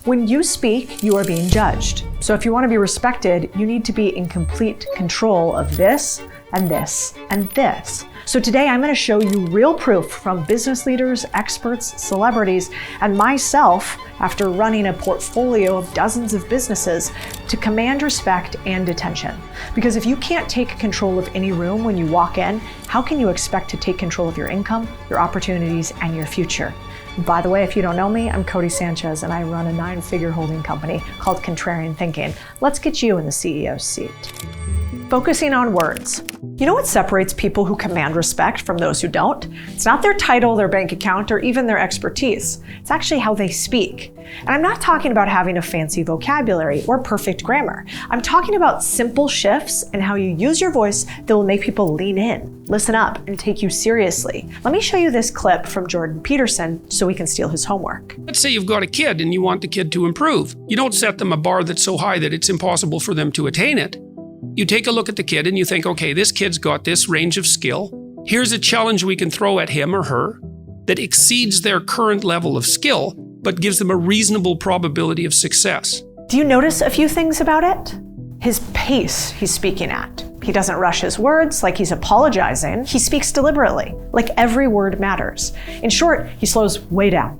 When you speak, you are being judged. So if you want to be respected, you need to be in complete control of this and this and this. So today I'm going to show you real proof from business leaders, experts, celebrities, and myself after running a portfolio of dozens of businesses to command respect and attention. Because if you can't take control of any room when you walk in, how can you expect to take control of your income, your opportunities, and your future? By the way, if you don't know me, I'm Codie Sanchez, and I run a 9-figure holding company called Contrarian Thinking. Let's get you in the CEO's seat. Focusing on words. You know what separates people who command respect from those who don't? It's not their title, their bank account, or even their expertise. It's actually how they speak. And I'm not talking about having a fancy vocabulary or perfect grammar. I'm talking about simple shifts and how you use your voice that will make people lean in, listen up, and take you seriously. Let me show you this clip from Jordan Peterson so we can steal his homework. Let's say you've got a kid and you want the kid to improve. You don't set them a bar that's so high that it's impossible for them to attain it. You take a look at the kid and you think, okay, this kid's got this range of skill. Here's a challenge we can throw at him or her that exceeds their current level of skill, but gives them a reasonable probability of success. Do you notice a few things about it? His pace he's speaking at. He doesn't rush his words like he's apologizing. He speaks deliberately, like every word matters. In short, he slows way down.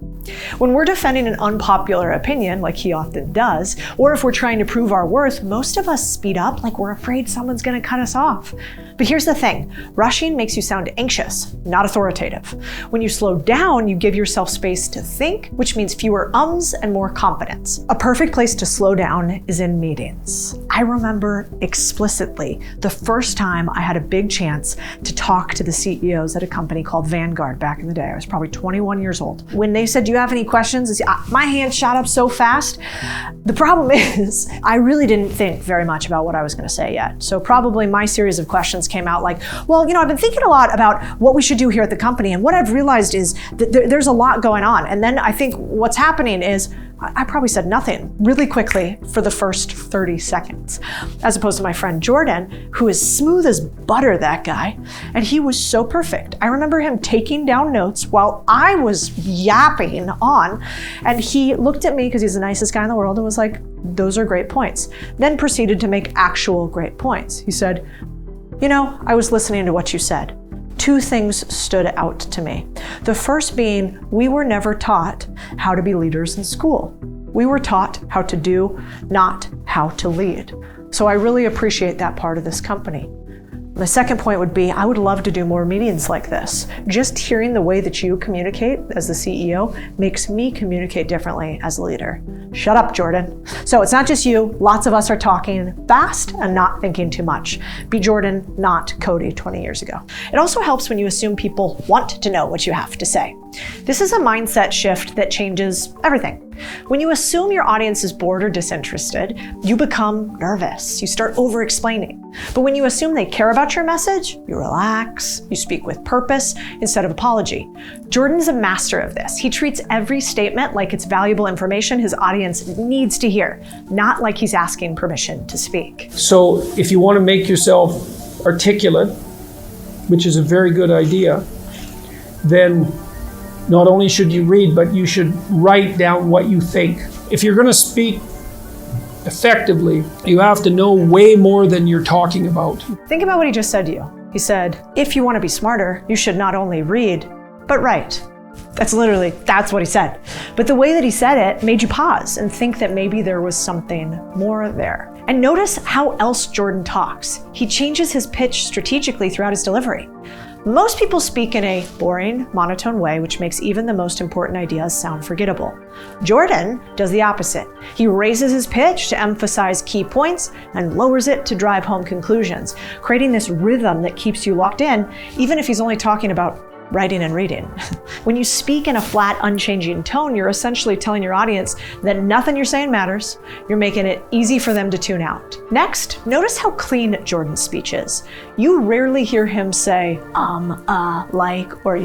When we're defending an unpopular opinion, like he often does, or if we're trying to prove our worth, most of us speed up like we're afraid someone's going to cut us off. But here's the thing, rushing makes you sound anxious, not authoritative. When you slow down, you give yourself space to think, which means fewer ums and more confidence. A perfect place to slow down is in meetings. I remember explicitly the first time I had a big chance to talk to the CEOs at a company called Vanguard back in the day. I was probably 21 years old. When they said, "Do you have any questions?" My hand shot up so fast. The problem is, I really didn't think very much about what I was going to say yet. So probably my series of questions came out like, well, I've been thinking a lot about what we should do here at the company. And what I've realized is that there's a lot going on. And then I think what's happening is I probably said nothing really quickly for the first 30 seconds, as opposed to my friend Jordan, who is smooth as butter, that guy. And he was so perfect. I remember him taking down notes while I was yapping on. And he looked at me because he's the nicest guy in the world and was like, "Those are great points." Then proceeded to make actual great points. He said, "I was listening to what you said. Two things stood out to me. The first being, we were never taught how to be leaders in school. We were taught how to do, not how to lead. So I really appreciate that part of this company." The second point would be, I would love to do more meetings like this. Just hearing the way that you communicate as the CEO makes me communicate differently as a leader. Shut up, Jordan. So it's not just you. Lots of us are talking fast and not thinking too much. Be Jordan, not Codie 20 years ago. It also helps when you assume people want to know what you have to say. This is a mindset shift that changes everything. When you assume your audience is bored or disinterested, you become nervous. You start over-explaining. But when you assume they care about your message, you relax, you speak with purpose instead of apology. Jordan is a master of this. He treats every statement like it's valuable information his audience needs to hear, not like he's asking permission to speak. So if you want to make yourself articulate, which is a very good idea, then not only should you read, but you should write down what you think. If you're going to speak effectively, you have to know way more than you're talking about. Think about what he just said to you. He said, if you want to be smarter, you should not only read, but write. That's what he said. But the way that he said it made you pause and think that maybe there was something more there. And notice how else Jordan talks. He changes his pitch strategically throughout his delivery. Most people speak in a boring, monotone way, which makes even the most important ideas sound forgettable. Jordan does the opposite. He raises his pitch to emphasize key points and lowers it to drive home conclusions, creating this rhythm that keeps you locked in, even if he's only talking about writing and reading. When you speak in a flat, unchanging tone, you're essentially telling your audience that nothing you're saying matters. You're making it easy for them to tune out. Next, notice how clean Jordan's speech is. You rarely hear him say, like, or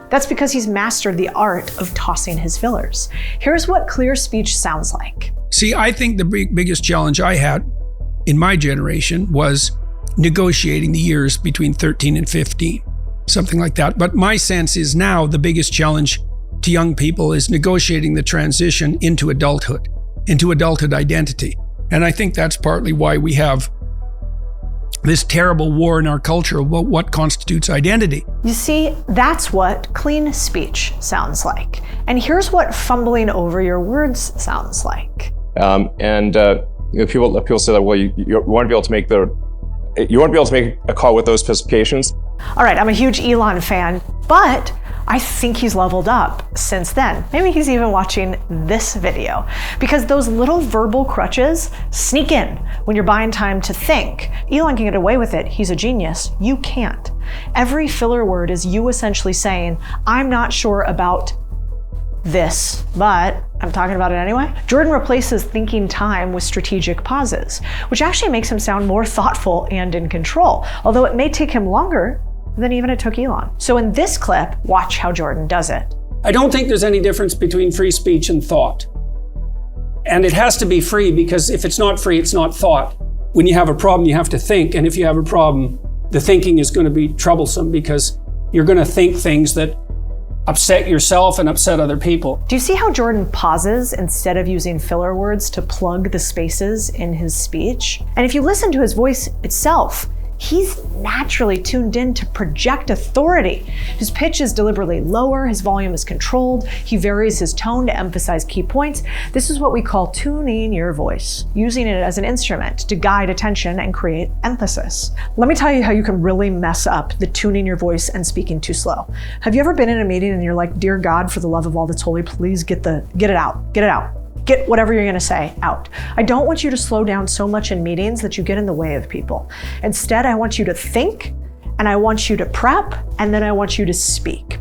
That's because he's mastered the art of tossing his fillers. Here's what clear speech sounds like. See, I think the biggest challenge I had in my generation was negotiating the years between 13 and 15. Something like that. But my sense is now the biggest challenge to young people is negotiating the transition into adulthood. into adulthood identity. And I think that's partly why we have this terrible war in our culture about what constitutes identity. You see, that's what clean speech sounds like. And here's what fumbling over your words sounds like. People say that, well, you won't be able to make a call with those specifications. All right, I'm a huge Elon fan, but I think he's leveled up since then. Maybe he's even watching this video, because those little verbal crutches sneak in when you're buying time to think. Elon can get away with it. He's a genius. You can't. Every filler word is you essentially saying, I'm not sure about this, but I'm talking about it anyway. Jordan replaces thinking time with strategic pauses, which actually makes him sound more thoughtful and in control, although it may take him longer than even it took Elon. So in this clip, watch how Jordan does it. I don't think there's any difference between free speech and thought. And it has to be free, because if it's not free, it's not thought. When you have a problem, you have to think. And if you have a problem, the thinking is going to be troublesome, because you're going to think things that upset yourself and upset other people. Do you see how Jordan pauses instead of using filler words to plug the spaces in his speech? And if you listen to his voice itself, he's naturally tuned in to project authority. His pitch is deliberately lower, his volume is controlled, he varies his tone to emphasize key points. This is what we call tuning your voice, using it as an instrument to guide attention and create emphasis. Let me tell you how you can really mess up the tuning your voice and speaking too slow. Have you ever been in a meeting and you're like, dear God, for the love of all that's holy, please get it out. Get whatever you're gonna say out. I don't want you to slow down so much in meetings that you get in the way of people. Instead, I want you to think, and I want you to prep, and then I want you to speak.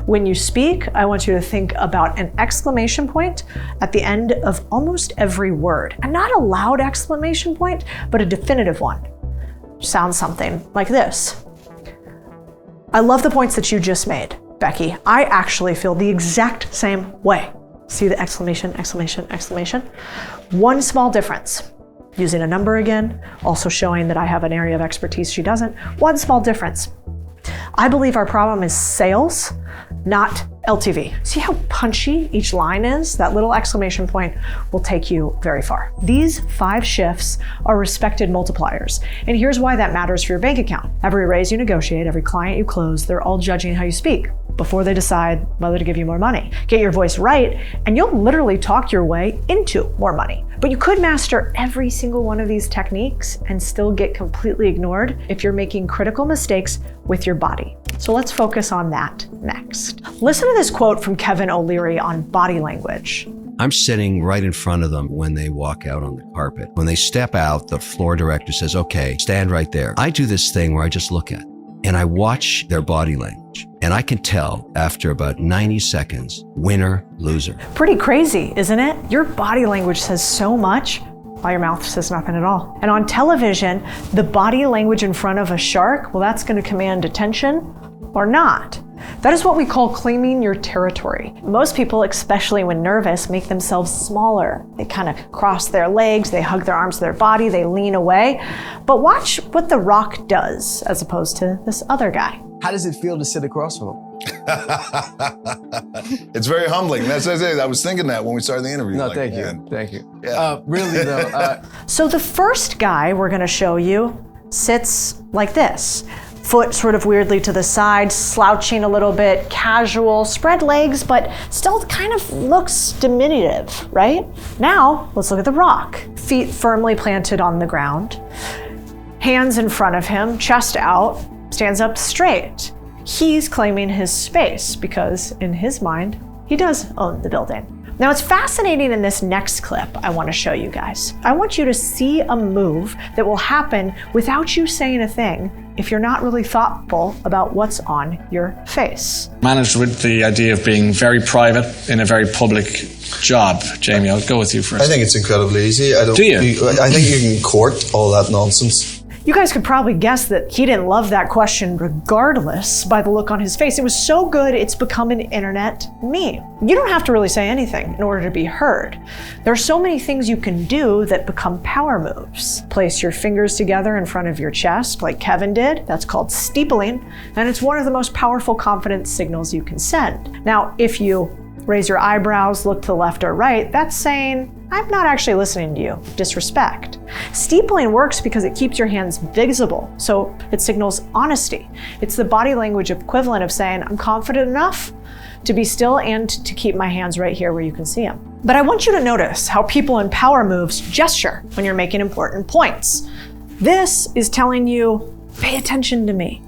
When you speak, I want you to think about an exclamation point at the end of almost every word. And not a loud exclamation point, but a definitive one. Sounds something like this. I love the points that you just made, Becky. I actually feel the exact same way. See the exclamation, exclamation, exclamation? One small difference. Using a number again, also showing that I have an area of expertise she doesn't. One small difference. I believe our problem is sales, not LTV. See how punchy each line is? That little exclamation point will take you very far. These 5 shifts are respected multipliers. And here's why that matters for your bank account. Every raise you negotiate, every client you close, they're all judging how you speak before they decide whether to give you more money. Get your voice right, and you'll literally talk your way into more money. But you could master every single one of these techniques and still get completely ignored if you're making critical mistakes with your body. So let's focus on that next. Listen to this quote from Kevin O'Leary on body language. I'm sitting right in front of them when they walk out on the carpet. When they step out, the floor director says, okay, stand right there. I do this thing where I just look at it and I watch their body language. And I can tell after about 90 seconds, winner, loser. Pretty crazy, isn't it? Your body language says so much while your mouth says nothing at all. And on television, the body language in front of a shark, well, that's going to command attention or not. That is what we call claiming your territory. Most people, especially when nervous, make themselves smaller. They kind of cross their legs, they hug their arms to their body, they lean away. But watch what The Rock does as opposed to this other guy. How does it feel to sit across from him? It's very humbling. That's what I was thinking that when we started the interview. No, like, thank man. you. Thank you. Yeah. Really though. So the first guy we're going to show you sits like this. Foot sort of weirdly to the side, slouching a little bit, casual, spread legs, but still kind of looks diminutive, right? Now, let's look at The Rock. Feet firmly planted on the ground, hands in front of him, chest out, stands up straight. He's claiming his space because in his mind, he does own the building. Now, it's fascinating in this next clip I want to show you guys. I want you to see a move that will happen without you saying a thing if you're not really thoughtful about what's on your face. Managed with the idea of being very private in a very public job. Jamie, I'll go with you first. I think it's incredibly easy. Do you? I think you can court all that nonsense. You guys could probably guess that he didn't love that question regardless by the look on his face. It was so good, it's become an internet meme. You don't have to really say anything in order to be heard. There are so many things you can do that become power moves. Place your fingers together in front of your chest like Kevin did. That's called steepling, and it's one of the most powerful confidence signals you can send. Now, if you raise your eyebrows, look to the left or right, that's saying, I'm not actually listening to you. Disrespect. Steepling works because it keeps your hands visible, so it signals honesty. It's the body language equivalent of saying, I'm confident enough to be still and to keep my hands right here where you can see them. But I want you to notice how people in power moves gesture when you're making important points. This is telling you, pay attention to me.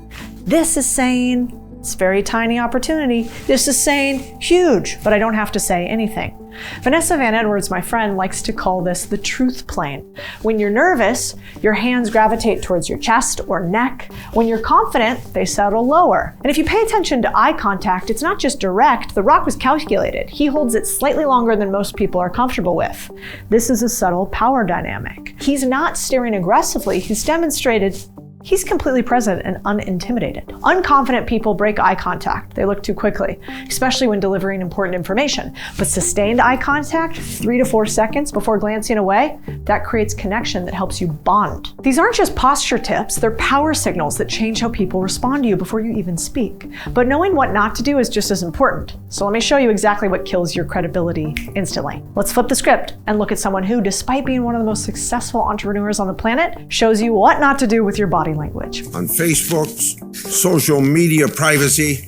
This is saying, it's a very tiny opportunity. This is saying, huge, but I don't have to say anything. Vanessa Van Edwards, my friend, likes to call this the truth plane. When you're nervous, your hands gravitate towards your chest or neck. When you're confident, they settle lower. And if you pay attention to eye contact, it's not just direct. The Rock was calculated. He holds it slightly longer than most people are comfortable with. This is a subtle power dynamic. He's not staring aggressively. He's demonstrated he's completely present and unintimidated. Unconfident people break eye contact. They look too quickly, especially when delivering important information. But sustained eye contact, 3 to 4 seconds before glancing away, that creates connection that helps you bond. These aren't just posture tips, they're power signals that change how people respond to you before you even speak. But knowing what not to do is just as important. So let me show you exactly what kills your credibility instantly. Let's flip the script and look at someone who, despite being one of the most successful entrepreneurs on the planet, shows you what not to do with your body language. On Facebook's social media privacy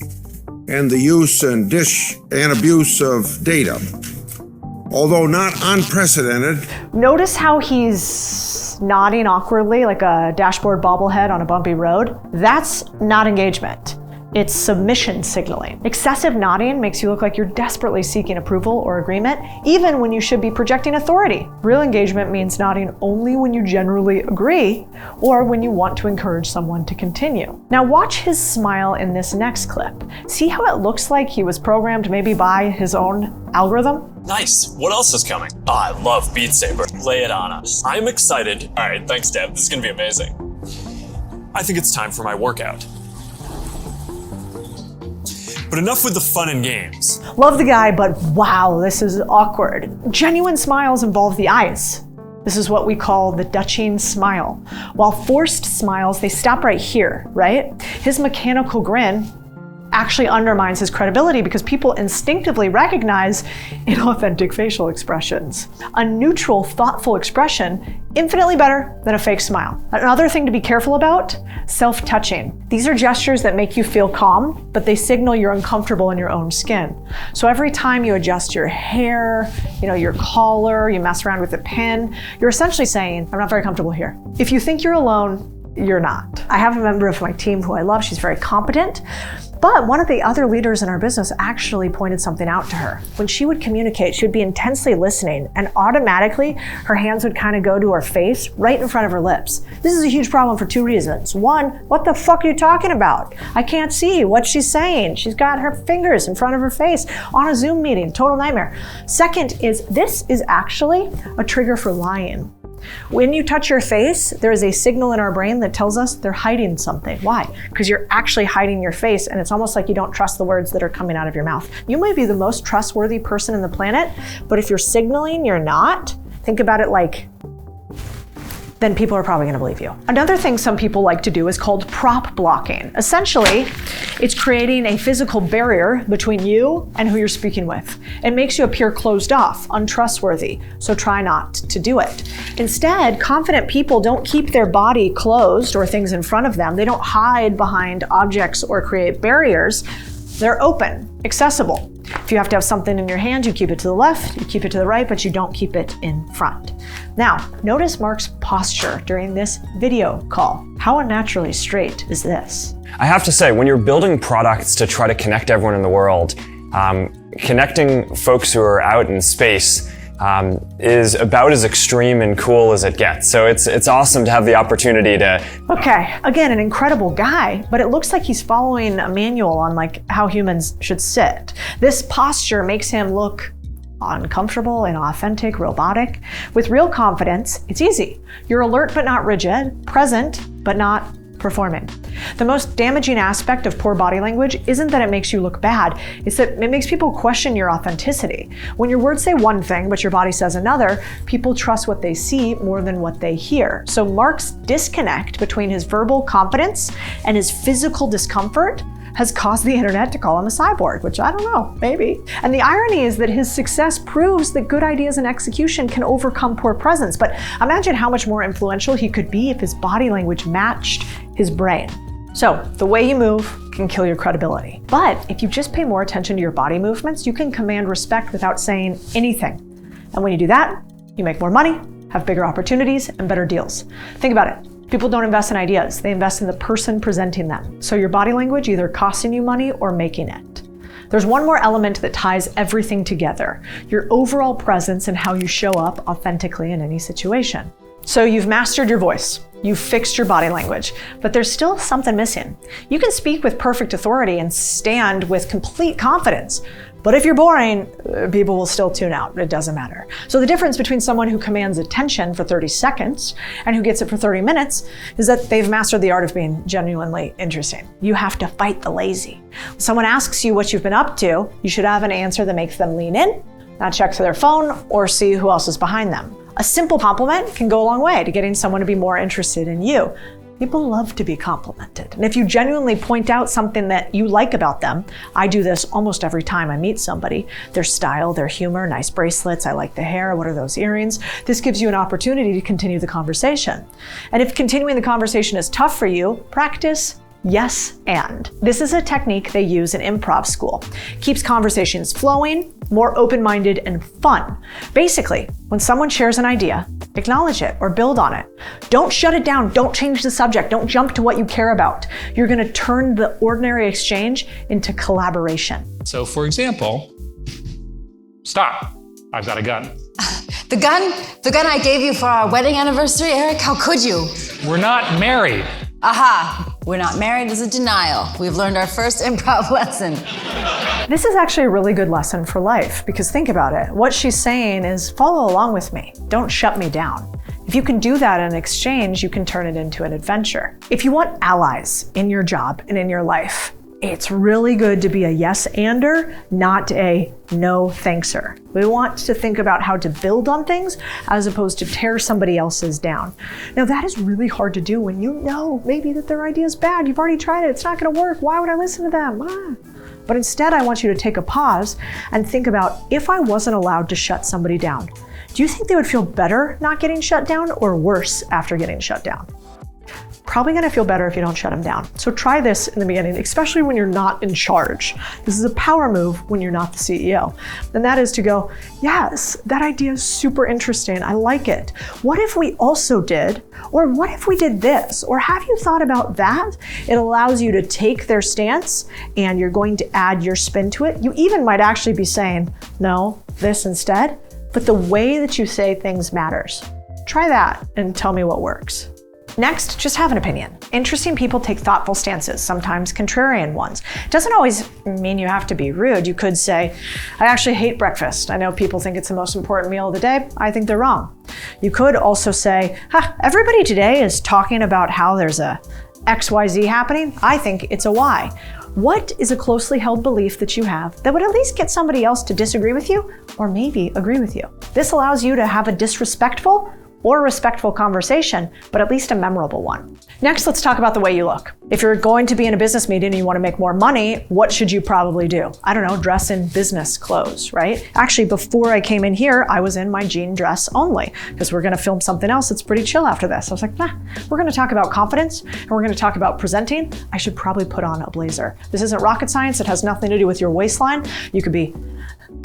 and the use and abuse of data. Although not unprecedented. Notice how he's nodding awkwardly like a dashboard bobblehead on a bumpy road? That's not engagement. It's submission signaling. Excessive nodding makes you look like you're desperately seeking approval or agreement, even when you should be projecting authority. Real engagement means nodding only when you generally agree or when you want to encourage someone to continue. Now watch his smile in this next clip. See how it looks like he was programmed maybe by his own algorithm? Nice. What else is coming? Oh, I love Beat Saber. Lay it on us. I'm excited. All right, thanks, Deb. This is gonna be amazing. I think it's time for my workout. But enough with the fun and games. Love the guy, but wow, this is awkward. Genuine smiles involve the eyes. This is what we call the Dutching smile. While forced smiles, they stop right here, right? His mechanical grin actually undermines his credibility because people instinctively recognize inauthentic facial expressions. A neutral, thoughtful expression, infinitely better than a fake smile. Another thing to be careful about, self-touching. These are gestures that make you feel calm, but they signal you're uncomfortable in your own skin. So every time you adjust your hair, your collar, you mess around with a pin, you're essentially saying, I'm not very comfortable here. If you think you're alone, you're not. I have a member of my team who I love. She's very competent. But one of the other leaders in our business actually pointed something out to her. When she would communicate, she would be intensely listening, and automatically her hands would kind of go to her face right in front of her lips. This is a huge problem for 2 reasons. One, what the fuck are you talking about? I can't see what she's saying. She's got her fingers in front of her face on a Zoom meeting, total nightmare. Second is this is actually a trigger for lying. When you touch your face, there is a signal in our brain that tells us they're hiding something. Why? Because you're actually hiding your face, and it's almost like you don't trust the words that are coming out of your mouth. You might be the most trustworthy person in the planet, but if you're signaling you're not, think about it like, then people are probably going to believe you. Another thing some people like to do is called prop blocking. Essentially, it's creating a physical barrier between you and who you're speaking with. It makes you appear closed off, untrustworthy, so try not to do it. Instead, confident people don't keep their body closed or things in front of them. They don't hide behind objects or create barriers. They're open, accessible. If you have to have something in your hand, you keep it to the left, you keep it to the right, but you don't keep it in front. Now, notice Mark's posture during this video call. How unnaturally straight is this? I have to say, when you're building products to try to connect everyone in the world, connecting folks who are out in space is about as extreme and cool as it gets. So it's awesome to have the opportunity to... Okay, again, an incredible guy, but it looks like he's following a manual on how humans should sit. This posture makes him look uncomfortable, inauthentic, robotic. With real confidence, it's easy. You're alert but not rigid, present but not performing. The most damaging aspect of poor body language isn't that it makes you look bad, it's that it makes people question your authenticity. When your words say one thing, but your body says another, people trust what they see more than what they hear. So Mark's disconnect between his verbal competence and his physical discomfort has caused the internet to call him a cyborg, which I don't know, maybe. And the irony is that his success proves that good ideas and execution can overcome poor presence. But imagine how much more influential he could be if his body language matched his brain. So the way you move can kill your credibility. But if you just pay more attention to your body movements, you can command respect without saying anything. And when you do that, you make more money, have bigger opportunities, and better deals. Think about it. People don't invest in ideas, they invest in the person presenting them. So your body language either costing you money or making it. There's one more element that ties everything together: your overall presence and how you show up authentically in any situation. So you've mastered your voice, you've fixed your body language, but there's still something missing. You can speak with perfect authority and stand with complete confidence, but if you're boring, people will still tune out. It doesn't matter. So the difference between someone who commands attention for 30 seconds and who gets it for 30 minutes is that they've mastered the art of being genuinely interesting. You have to fight the lazy. When someone asks you what you've been up to, you should have an answer that makes them lean in, not check for their phone or see who else is behind them. A simple compliment can go a long way to getting someone to be more interested in you. People love to be complimented. And if you genuinely point out something that you like about them, I do this almost every time I meet somebody, their style, their humor, nice bracelets, I like the hair, what are those earrings? This gives you an opportunity to continue the conversation. And if continuing the conversation is tough for you, practice yes and. This is a technique they use in improv school. Keeps conversations flowing, more open-minded, and fun. Basically, when someone shares an idea, acknowledge it or build on it. Don't shut it down, don't change the subject, don't jump to what you care about. You're gonna turn the ordinary exchange into collaboration. So for example, stop, I've got a gun. The gun I gave you for our wedding anniversary, Eric, how could you? We're not married. Aha, we're not married is a denial. We've learned our first improv lesson. This is actually a really good lesson for life, because think about it. What she's saying is follow along with me. Don't shut me down. If you can do that in exchange, you can turn it into an adventure. If you want allies in your job and in your life, it's really good to be a yes-ander, not a no thankser. We want to think about how to build on things as opposed to tear somebody else's down. Now that is really hard to do when you know maybe that their idea is bad. You've already tried it, it's not gonna work. Why would I listen to them? But instead I want you to take a pause and think about, if I wasn't allowed to shut somebody down, do you think they would feel better not getting shut down or worse after getting shut down? Probably gonna feel better if you don't shut them down. So try this in the beginning, especially when you're not in charge. This is a power move when you're not the CEO. And that is to go, yes, that idea is super interesting, I like it. What if we also did, or what if we did this? Or have you thought about that? It allows you to take their stance and you're going to add your spin to it. You even might actually be saying, no, this instead, but the way that you say things matters. Try that and tell me what works. Next, just have an opinion. Interesting people take thoughtful stances, sometimes contrarian ones. It doesn't always mean you have to be rude. You could say, I actually hate breakfast. I know people think it's the most important meal of the day. I think they're wrong. You could also say, everybody today is talking about how there's a XYZ happening. I think it's a Y. What is a closely held belief that you have that would at least get somebody else to disagree with you or maybe agree with you? This allows you to have a disrespectful or a respectful conversation, but at least a memorable one. Next, let's talk about the way you look. If you're going to be in a business meeting and you want to make more money, what should you probably do? I don't know, dress in business clothes, right? Actually, before I came in here, I was in my jean dress only, because we're gonna film something else that's pretty chill after this. I was like, we're gonna talk about confidence, and we're gonna talk about presenting. I should probably put on a blazer. This isn't rocket science, it has nothing to do with your waistline. You could be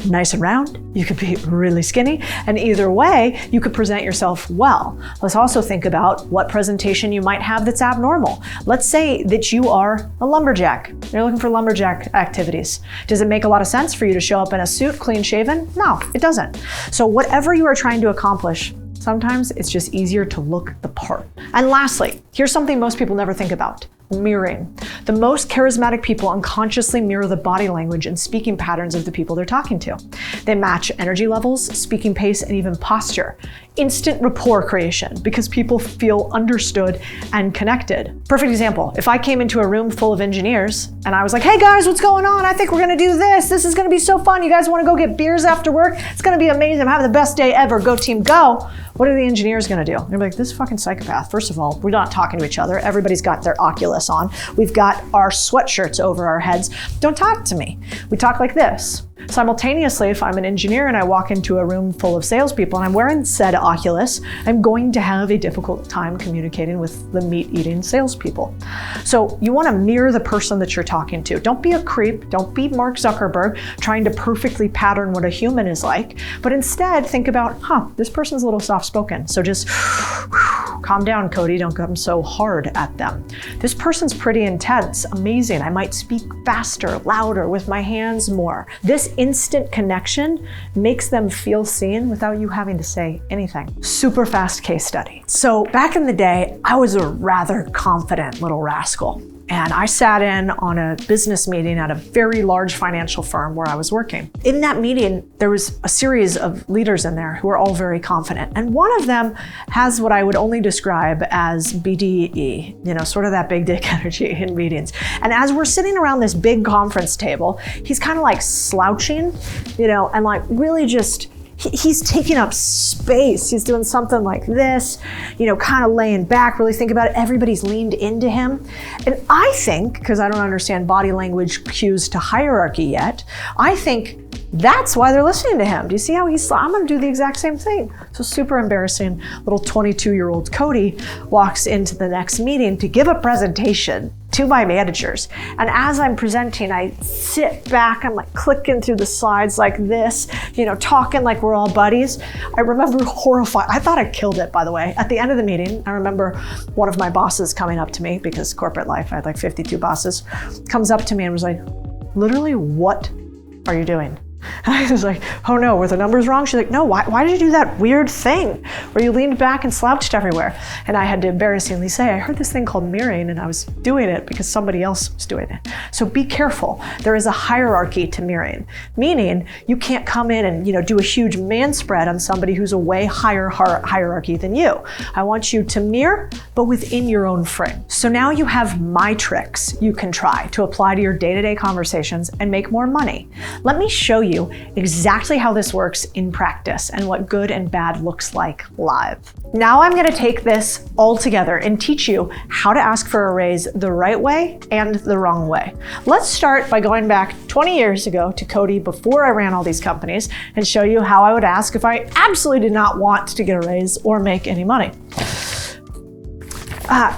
nice and round, you could be really skinny, and either way, you could present yourself well. Let's also think about what presentation you might have that's abnormal. Let's say that you are a lumberjack. You're looking for lumberjack activities. Does it make a lot of sense for you to show up in a suit, clean shaven? No, it doesn't. So whatever you are trying to accomplish, sometimes it's just easier to look the part. And lastly, here's something most people never think about. Mirroring. The most charismatic people unconsciously mirror the body language and speaking patterns of the people they're talking to. They match energy levels, speaking pace, and even posture. Instant rapport creation because people feel understood and connected. Perfect example, if I came into a room full of engineers and I was like, hey guys, what's going on? I think we're gonna do this. This is gonna be so fun. You guys wanna go get beers after work? It's gonna be amazing. I'm having the best day ever. Go team, go. What are the engineers gonna do? They're like, this fucking psychopath. First of all, we're not talking to each other. Everybody's got their Oculus shirtless on. We've got our sweatshirts over our heads. Don't talk to me. We talk like this. Simultaneously, if I'm an engineer and I walk into a room full of salespeople and I'm wearing said Oculus, I'm going to have a difficult time communicating with the meat-eating salespeople. So you want to mirror the person that you're talking to. Don't be a creep. Don't be Mark Zuckerberg trying to perfectly pattern what a human is like, but instead think about, this person's a little soft-spoken. So just calm down, Codie. Don't come so hard at them. This person's pretty intense, amazing. I might speak faster, louder, with my hands more. This instant connection makes them feel seen without you having to say anything. Super fast case study. So back in the day, I was a rather confident little rascal. And I sat in on a business meeting at a very large financial firm where I was working. In that meeting, there was a series of leaders in there who were all very confident. And one of them has what I would only describe as BDE, sort of that big dick energy in meetings. And as we're sitting around this big conference table, he's kind of like slouching, and like really just, he's taking up space. He's doing something like this, kind of laying back, really think about it. Everybody's leaned into him. And I think, because I don't understand body language cues to hierarchy yet, I think that's why they're listening to him. Do you see how I'm gonna do the exact same thing. So super embarrassing. Little 22-year-old Codie walks into the next meeting to give a presentation to my managers. And as I'm presenting, I sit back, I'm like clicking through the slides like this, talking like we're all buddies. I remember horrified. I thought I killed it, by the way. At the end of the meeting, I remember one of my bosses coming up to me, because corporate life, I had like 52 bosses, comes up to me and was like, literally, what are you doing? And I was like, oh no, were the numbers wrong? She's like, no, why did you do that weird thing where you leaned back and slouched everywhere? And I had to embarrassingly say, I heard this thing called mirroring and I was doing it because somebody else was doing it. So be careful. There is a hierarchy to mirroring, meaning you can't come in and do a huge man spread on somebody who's a way higher hierarchy than you. I want you to mirror, but within your own frame. So now you have my tricks you can try to apply to your day-to-day conversations and make more money. Let me show you exactly how this works in practice and what good and bad looks like live. Now I'm going to take this all together and teach you how to ask for a raise the right way and the wrong way. Let's start by going back 20 years ago to Codie before I ran all these companies and show you how I would ask if I absolutely did not want to get a raise or make any money.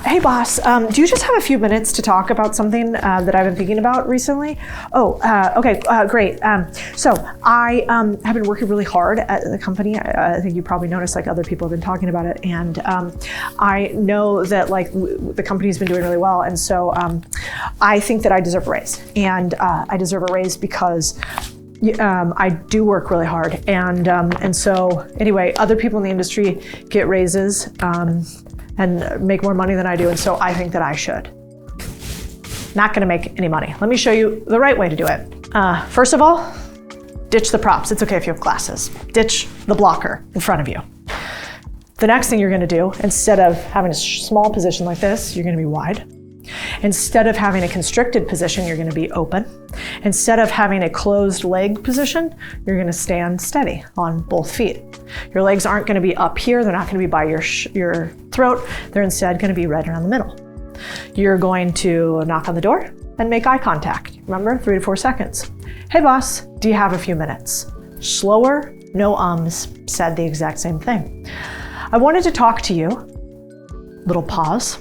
Hey boss, do you just have a few minutes to talk about something that I've been thinking about recently? Okay, great. So I have been working really hard at the company. I think you probably noticed, like, other people have been talking about it, and I know that the company's been doing really well, and so I think that I deserve a raise, and I deserve a raise because I do work really hard, and so anyway, other people in the industry get raises and make more money than I do, and so I think that I should. Not gonna make any money. Let me show you the right way to do it. First of all, ditch the props. It's okay if you have glasses. Ditch the blocker in front of you. The next thing you're gonna do, instead of having a small position like this, you're gonna be wide. Instead of having a constricted position, you're gonna be open. Instead of having a closed leg position, you're gonna stand steady on both feet. Your legs aren't gonna be up here, they're not gonna be by your throat, they're instead gonna be right around the middle. You're going to knock on the door and make eye contact. Remember, 3 to 4 seconds. Hey boss, do you have a few minutes? Slower, no ums, said the exact same thing. I wanted to talk to you. Little pause.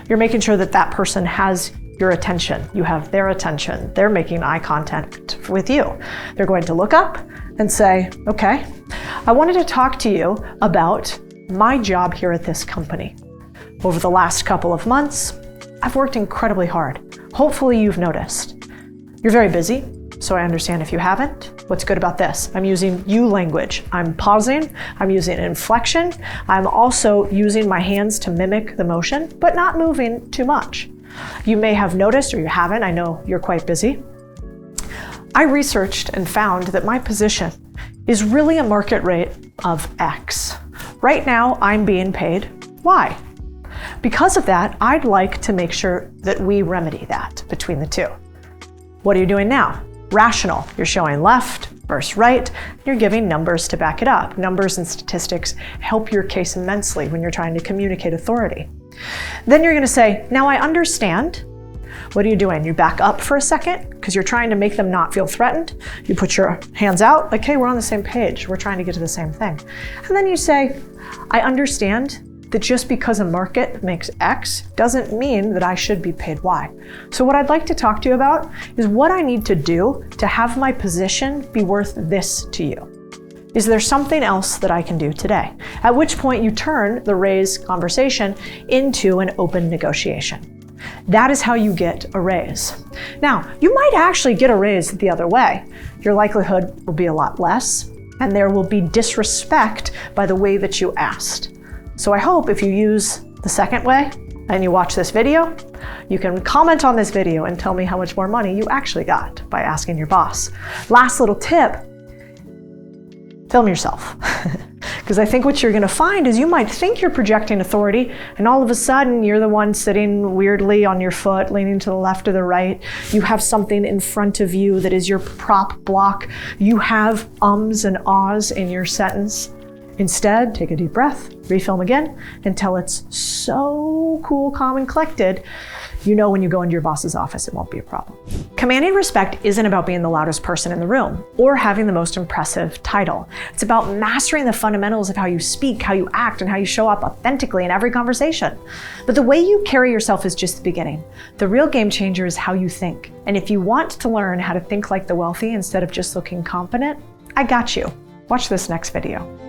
You're making sure that that person has your attention. You have their attention. They're making eye contact with you. They're going to look up and say, okay, I wanted to talk to you about my job here at this company. Over the last couple of months, I've worked incredibly hard. Hopefully you've noticed. You're very busy, so I understand if you haven't. What's good about this? I'm using you language. I'm pausing, I'm using inflection. I'm also using my hands to mimic the motion, but not moving too much. You may have noticed, or you haven't, I know you're quite busy. I researched and found that my position is really a market rate of X. Right now, I'm being paid Y. Because of that, I'd like to make sure that we remedy that between the two. What are you doing now? Rational. You're showing left versus right. You're giving numbers to back it up. Numbers and statistics help your case immensely when you're trying to communicate authority. Then you're going to say, now I understand. What are you doing? You back up for a second because you're trying to make them not feel threatened. You put your hands out like, hey, we're on the same page. We're trying to get to the same thing. And then you say, I understand that just because a market makes X doesn't mean that I should be paid Y. So what I'd like to talk to you about is what I need to do to have my position be worth this to you. Is there something else that I can do today? At which point you turn the raise conversation into an open negotiation. That is how you get a raise. Now, you might actually get a raise the other way. Your likelihood will be a lot less, and there will be disrespect by the way that you asked. So I hope if you use the second way and you watch this video, you can comment on this video and tell me how much more money you actually got by asking your boss. Last little tip, film yourself. Because I think what you're going to find is you might think you're projecting authority, and all of a sudden you're the one sitting weirdly on your foot, leaning to the left or the right. You have something in front of you that is your prop block. You have ums and ahs in your sentence. Instead, take a deep breath, refilm again, until it's so cool, calm, and collected, you know when you go into your boss's office, it won't be a problem. Commanding respect isn't about being the loudest person in the room or having the most impressive title. It's about mastering the fundamentals of how you speak, how you act, and how you show up authentically in every conversation. But the way you carry yourself is just the beginning. The real game changer is how you think. And if you want to learn how to think like the wealthy instead of just looking confident, I got you. Watch this next video.